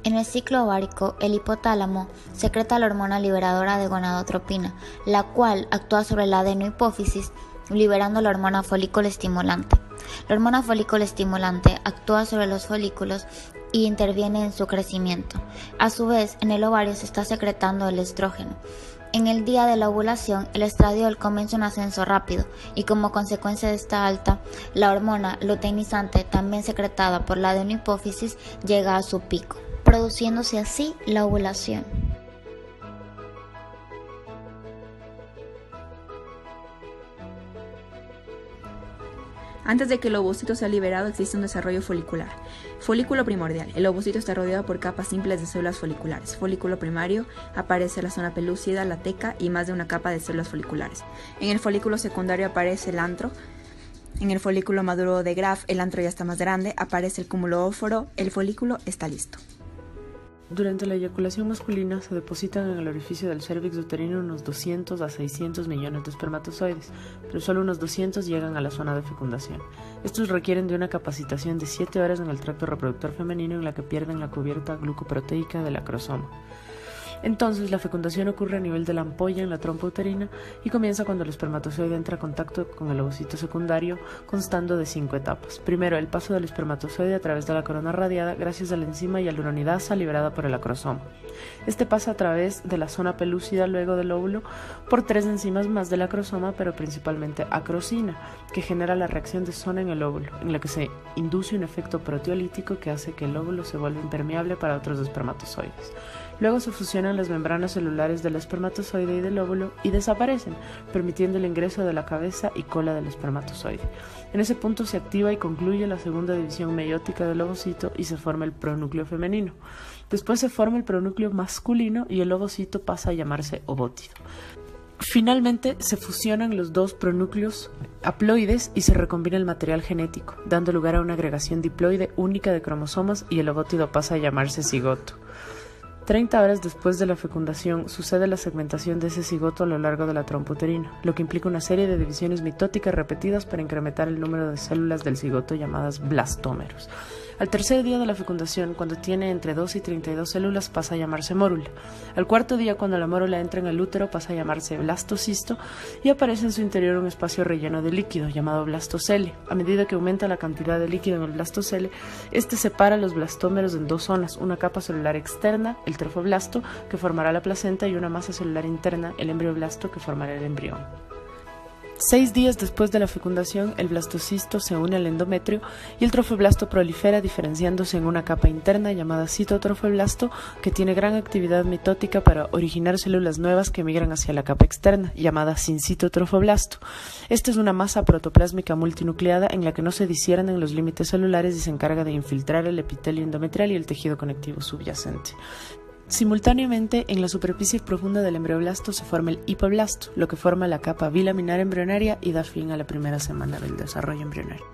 En el ciclo ovárico, el hipotálamo secreta la hormona liberadora de gonadotropina, la cual actúa sobre la adenohipófisis, liberando la hormona folículo estimulante. La hormona folículo estimulante actúa sobre los folículos y interviene en su crecimiento. A su vez, en el ovario se está secretando el estrógeno. En el día de la ovulación, el estradiol comienza un ascenso rápido y como consecuencia de esta alta, la hormona luteinizante, también secretada por la adenohipófisis, llega a su pico, produciéndose así la ovulación. Antes de que el ovocito sea liberado existe un desarrollo folicular. Folículo primordial. El ovocito está rodeado por capas simples de células foliculares. Folículo primario. Aparece la zona pelúcida, la teca y más de una capa de células foliculares. En el folículo secundario aparece el antro. En el folículo maduro de Graf, el antro ya está más grande. Aparece el cúmulo óforo. El folículo está listo. Durante la eyaculación masculina se depositan en el orificio del cérvix uterino unos 200 a 600 millones de espermatozoides, pero solo unos 200 llegan a la zona de fecundación. Estos requieren de una capacitación de 7 horas en el tracto reproductor femenino en la que pierden la cubierta glucoproteica del acrosoma. Entonces, la fecundación ocurre a nivel de la ampolla en la trompa uterina y comienza cuando el espermatozoide entra en contacto con el ovocito secundario, constando de 5 etapas. Primero, el paso del espermatozoide a través de la corona radiada gracias a la enzima hialuronidasa liberada por el acrosoma. Este pasa a través de la zona pelúcida luego del óvulo por 3 enzimas más del acrosoma, pero principalmente acrosina, que genera la reacción de zona en el óvulo, en la que se induce un efecto proteolítico que hace que el óvulo se vuelva impermeable para otros espermatozoides. Luego se fusionan las membranas celulares del espermatozoide y del óvulo y desaparecen, permitiendo el ingreso de la cabeza y cola del espermatozoide. En ese punto se activa y concluye la segunda división meiótica del ovocito y se forma el pronúcleo femenino. Después se forma el pronúcleo masculino y el ovocito pasa a llamarse ovótido. Finalmente se fusionan los dos pronúcleos haploides y se recombina el material genético, dando lugar a una agregación diploide única de cromosomas y el ovótido pasa a llamarse cigoto. 30 horas después de la fecundación sucede la segmentación de ese cigoto a lo largo de la trompa uterina, lo que implica una serie de divisiones mitóticas repetidas para incrementar el número de células del cigoto llamadas blastómeros. Al tercer día de la fecundación, cuando tiene entre 2 y 32 células, pasa a llamarse mórula. Al cuarto día, cuando la mórula entra en el útero, pasa a llamarse blastocisto y aparece en su interior un espacio relleno de líquido llamado blastocele. A medida que aumenta la cantidad de líquido en el blastocele, este separa los blastómeros en 2 zonas, una capa celular externa, el trofoblasto, que formará la placenta, y una masa celular interna, el embrioblasto, que formará el embrión. 6 días después de la fecundación, el blastocisto se une al endometrio y el trofoblasto prolifera diferenciándose en una capa interna llamada citotrofoblasto que tiene gran actividad mitótica para originar células nuevas que migran hacia la capa externa, llamada sincitotrofoblasto. Esta es una masa protoplásmica multinucleada en la que no se disciernen los límites celulares y se encarga de infiltrar el epitelio endometrial y el tejido conectivo subyacente. Simultáneamente, en la superficie profunda del embrioblasto se forma el hipoblasto, lo que forma la capa bilaminar embrionaria y da fin a la primera semana del desarrollo embrionario.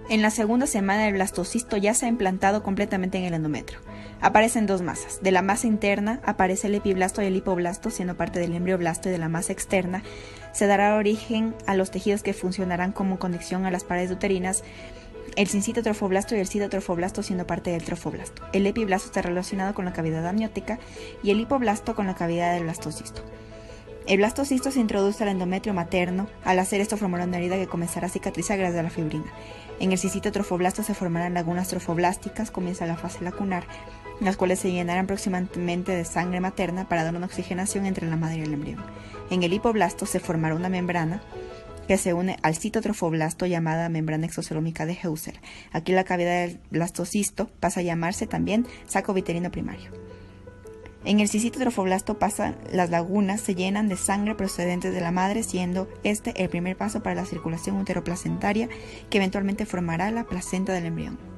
En la segunda semana el blastocisto ya se ha implantado completamente en el endometrio. Aparecen 2 masas. De la masa interna aparece el epiblasto y el hipoblasto, siendo parte del embrioblasto, y de la masa externa se dará origen a los tejidos que funcionarán como conexión a las paredes uterinas, el sincitotrofoblasto y el citotrofoblasto siendo parte del trofoblasto. El epiblasto está relacionado con la cavidad amniótica y el hipoblasto con la cavidad del blastocisto. El blastocisto se introduce al endometrio materno. Al hacer esto formará una herida que comenzará a cicatrizar gracias a la fibrina. En el sincitotrofoblasto se formarán lagunas trofoblásticas, comienza la fase lacunar, las cuales se llenarán próximamente de sangre materna para dar una oxigenación entre la madre y el embrión. En el hipoblasto se formará una membrana que se une al citotrofoblasto llamada membrana exocelómica de Heuser. Aquí la cavidad del blastocisto pasa a llamarse también saco viterino primario. En el sincitotrofoblasto las lagunas se llenan de sangre procedentes de la madre, siendo este el primer paso para la circulación uteroplacentaria que eventualmente formará la placenta del embrión.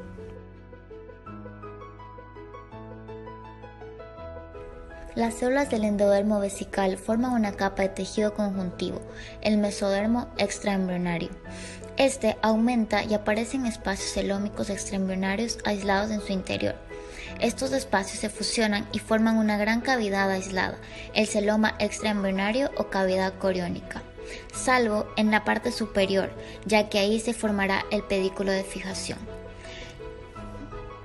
Las células del endodermo vesical forman una capa de tejido conjuntivo, el mesodermo extraembrionario. Este aumenta y aparece en espacios celómicos extraembrionarios aislados en su interior. Estos espacios se fusionan y forman una gran cavidad aislada, el celoma extraembrionario o cavidad coriónica, salvo en la parte superior, ya que ahí se formará el pedículo de fijación,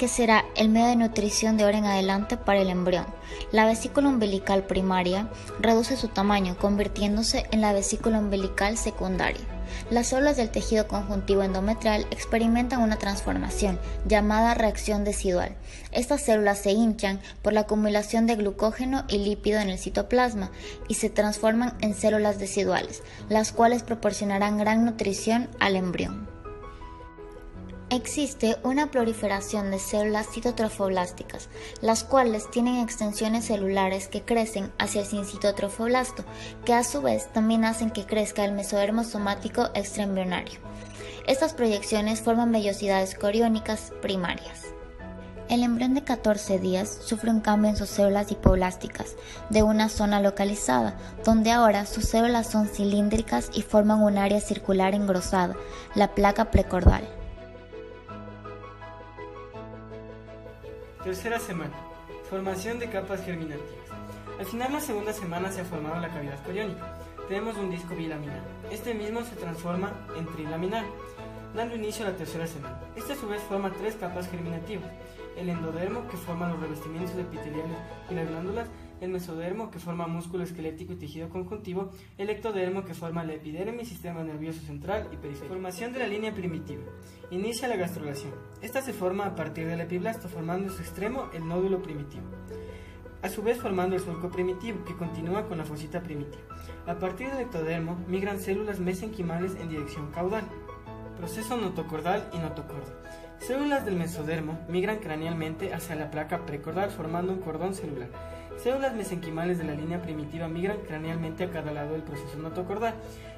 que será el medio de nutrición de ahora en adelante para el embrión. La vesícula umbilical primaria reduce su tamaño, convirtiéndose en la vesícula umbilical secundaria. Las células del tejido conjuntivo endometrial experimentan una transformación llamada reacción decidual. Estas células se hinchan por la acumulación de glucógeno y lípido en el citoplasma y se transforman en células deciduales, las cuales proporcionarán gran nutrición al embrión. Existe una proliferación de células citotrofoblásticas, las cuales tienen extensiones celulares que crecen hacia el sincitotrofoblasto, que a su vez también hacen que crezca el mesodermo somático extraembrionario. Estas proyecciones forman vellosidades coriónicas primarias. El embrión de 14 días sufre un cambio en sus células hipoblásticas de una zona localizada, donde ahora sus células son cilíndricas y forman un área circular engrosada, la placa precordal. Tercera semana. Formación de capas germinativas. Al final de la segunda semana se ha formado la cavidad coriónica. Tenemos un disco bilaminar. Este mismo se transforma en trilaminar, dando inicio a la tercera semana. Este a su vez forma 3 capas germinativas. El endodermo, que forma los revestimientos epiteliales y las glándulas, el mesodermo, que forma músculo esquelético y tejido conjuntivo, el ectodermo, que forma la epidermis, sistema nervioso central y periférico. Formación de la línea primitiva. Inicia la gastrulación. Esta se forma a partir del epiblasto, formando en su extremo el nódulo primitivo, a su vez formando el surco primitivo, que continúa con la fosita primitiva. A partir del ectodermo migran células mesenquimales en dirección caudal. Proceso notocordal y notocordal. Células del mesodermo migran cranealmente hacia la placa precordal formando un cordón celular. Células mesenquimales de la línea primitiva migran cranealmente a cada lado del proceso notocordal.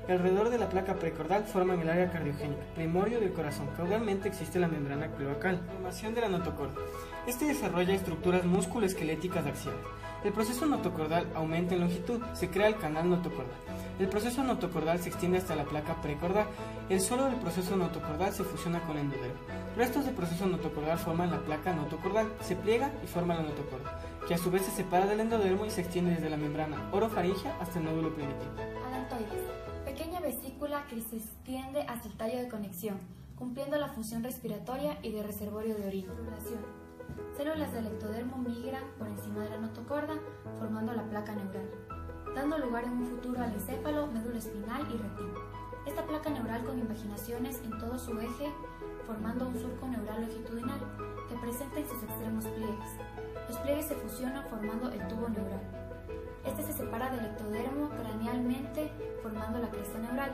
Alrededor de la placa precordal forman el área cardiogénica, primorio del corazón. Caudalmente existe la membrana cloacal. Formación de la notocorda. Este desarrolla estructuras musculoesqueléticas axiales. El proceso notocordal aumenta en longitud, se crea el canal notocordal. El proceso notocordal se extiende hasta la placa precordal. El suelo del proceso notocordal se fusiona con el endodermo. Restos del proceso notocordal forman la placa notocordal, se pliega y forma la notocorda, que a su vez se separa del endodermo y se extiende desde la membrana orofaringea hasta el nódulo primitivo. Alantoides, pequeña vesícula que se extiende hacia el tallo de conexión, cumpliendo la función respiratoria y de reservorio de orina. Células del ectodermo migran por encima de la notocorda, formando la placa neural, dando lugar en un futuro al encéfalo, médula espinal y retina. Esta placa neural con invaginaciones en todo su eje, formando un surco neural longitudinal que presenta en sus extremos pliegues. Los pliegues se fusionan formando el tubo neural. Este se separa del ectodermo cranealmente, formando la cresta neural.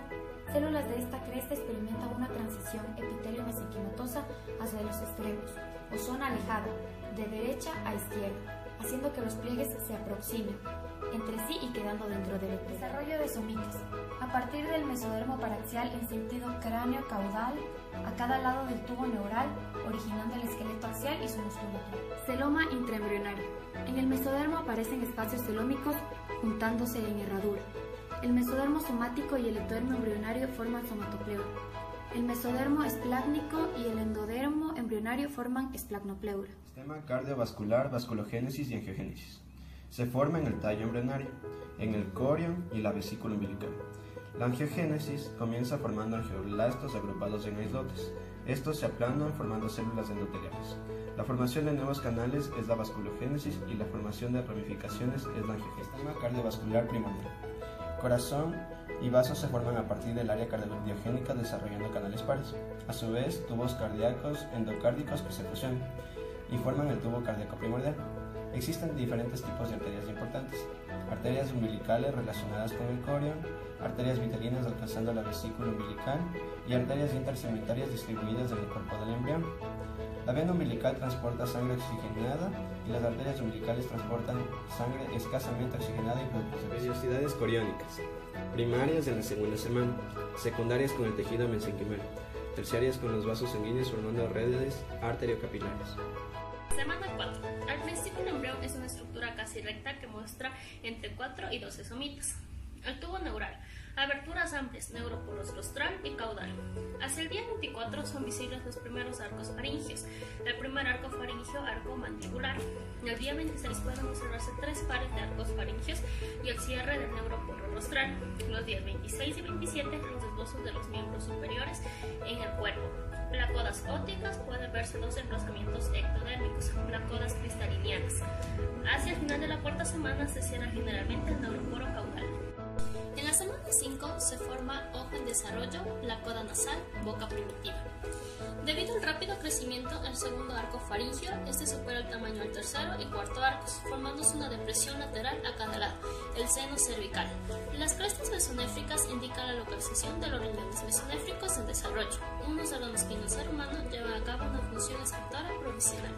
Células de esta cresta experimentan una transición epitelio-mesenquimatosa hacia los extremos, o zona alejada, de derecha a izquierda, haciendo que los pliegues se aproximen entre sí y quedando dentro del ectodermo. Desarrollo de somitas. A partir del mesodermo paraxial en sentido cráneo-caudal, a cada lado del tubo neural, originando el esqueleto axial y su musculatura. Celoma intraembrionario. En el mesodermo aparecen espacios celómicos juntándose en herradura. El mesodermo somático y el ectodermo embrionario forman somatopleura. El mesodermo esplásmico y el endodermo embrionario forman esplagmopleura. Sistema cardiovascular, vasculogénesis y angiogénesis. Se forma en el tallo embrionario, en el corión y la vesícula umbilical. La angiogénesis comienza formando angioblastos agrupados en islotes. Estos se aplanan formando células endoteliales. La formación de nuevos canales es la vasculogénesis y la formación de ramificaciones es la angiogénesis. Sistema cardiovascular primordial. Corazón y vasos se forman a partir del área cardiogénica desarrollando canales pares. A su vez, tubos cardíacos endocárdicos que se fusionan y forman el tubo cardíaco primordial. Existen diferentes tipos de arterias importantes. Arterias umbilicales relacionadas con el corión, arterias vitelinas alcanzando la vesícula umbilical y arterias intersegmentarias distribuidas en el cuerpo del embrión. La vena umbilical transporta sangre oxigenada y las arterias umbilicales transportan sangre escasamente oxigenada y productos de vellosidades coriónicas. Primarias en la segunda semana, secundarias con el tejido mesenquimal, terciarias con los vasos sanguíneos formando redes arteriocapilares. Semana 4. Al principio el embrión es una estructura casi recta que muestra entre 4 y 12 somitas. El tubo neural. Aberturas amplias, neuroporos rostral y caudal. Hacia el día 24 son visibles los primeros arcos faringios. El primer arco faringio, arco mandibular. El día 26 pueden observarse 3 pares de arcos faringios y el cierre del neuroporo rostral. Los días 26 y 27 los esbozos de los miembros superiores en el cuerpo. La coda ópticas pueden verse dos emplazamientos ectodérmicos, placodas cristalinianas. Hacia el final de la cuarta semana se cierra generalmente el neuroporo caudal. En la semana 5 se forma ojo en desarrollo, la coda nasal, boca primitiva. Debido al rápido crecimiento, el segundo arco faríngeo, supera el tamaño del tercero y cuarto arcos, formándose una depresión lateral a cada lado, el seno cervical. Las crestas mesonéfricas indican la localización de los riñones mesonéfricos en desarrollo. Unos órganos que en el ser humano llevan a cabo una función excretora provisional.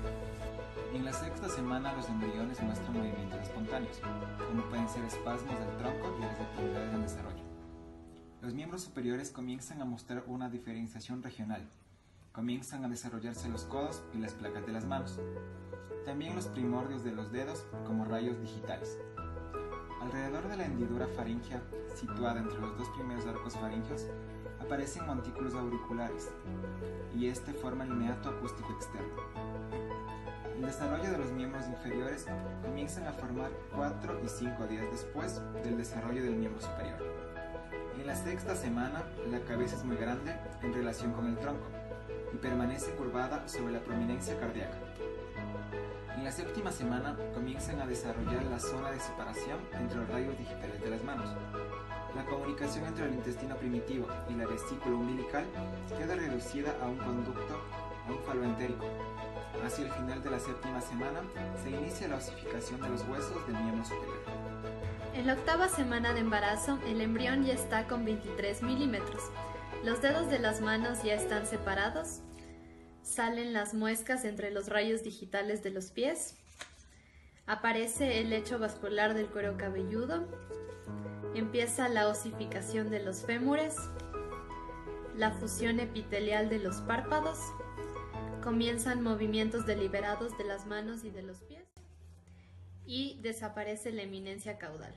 En la sexta semana los embriones muestran movimientos espontáneos, como pueden ser espasmos del tronco y las actividades en desarrollo. Los miembros superiores comienzan a mostrar una diferenciación regional. Comienzan a desarrollarse los codos y las placas de las manos. También los primordios de los dedos como rayos digitales. Alrededor de la hendidura faríngea, situada entre los dos primeros arcos faríngeos, aparecen montículos auriculares, y este forma el meato acústico externo. El desarrollo de los miembros inferiores comienzan a formar 4 y 5 días después del desarrollo del miembro superior. En la sexta semana, la cabeza es muy grande en relación con el tronco y permanece curvada sobre la prominencia cardíaca. En la séptima semana comienzan a desarrollar la zona de separación entre los rayos digitales de las manos. La comunicación entre el intestino primitivo y la vesícula umbilical queda reducida a un conducto onfaloentérico. Hacia el final de la séptima semana se inicia la osificación de los huesos del miembro superior. En la octava semana de embarazo, el embrión ya está con 23 milímetros. Los dedos de las manos ya están separados. Salen las muescas entre los rayos digitales de los pies. Aparece el lecho vascular del cuero cabelludo. Empieza la osificación de los fémures. La fusión epitelial de los párpados. Comienzan movimientos deliberados de las manos y de los pies. Y desaparece la eminencia caudal.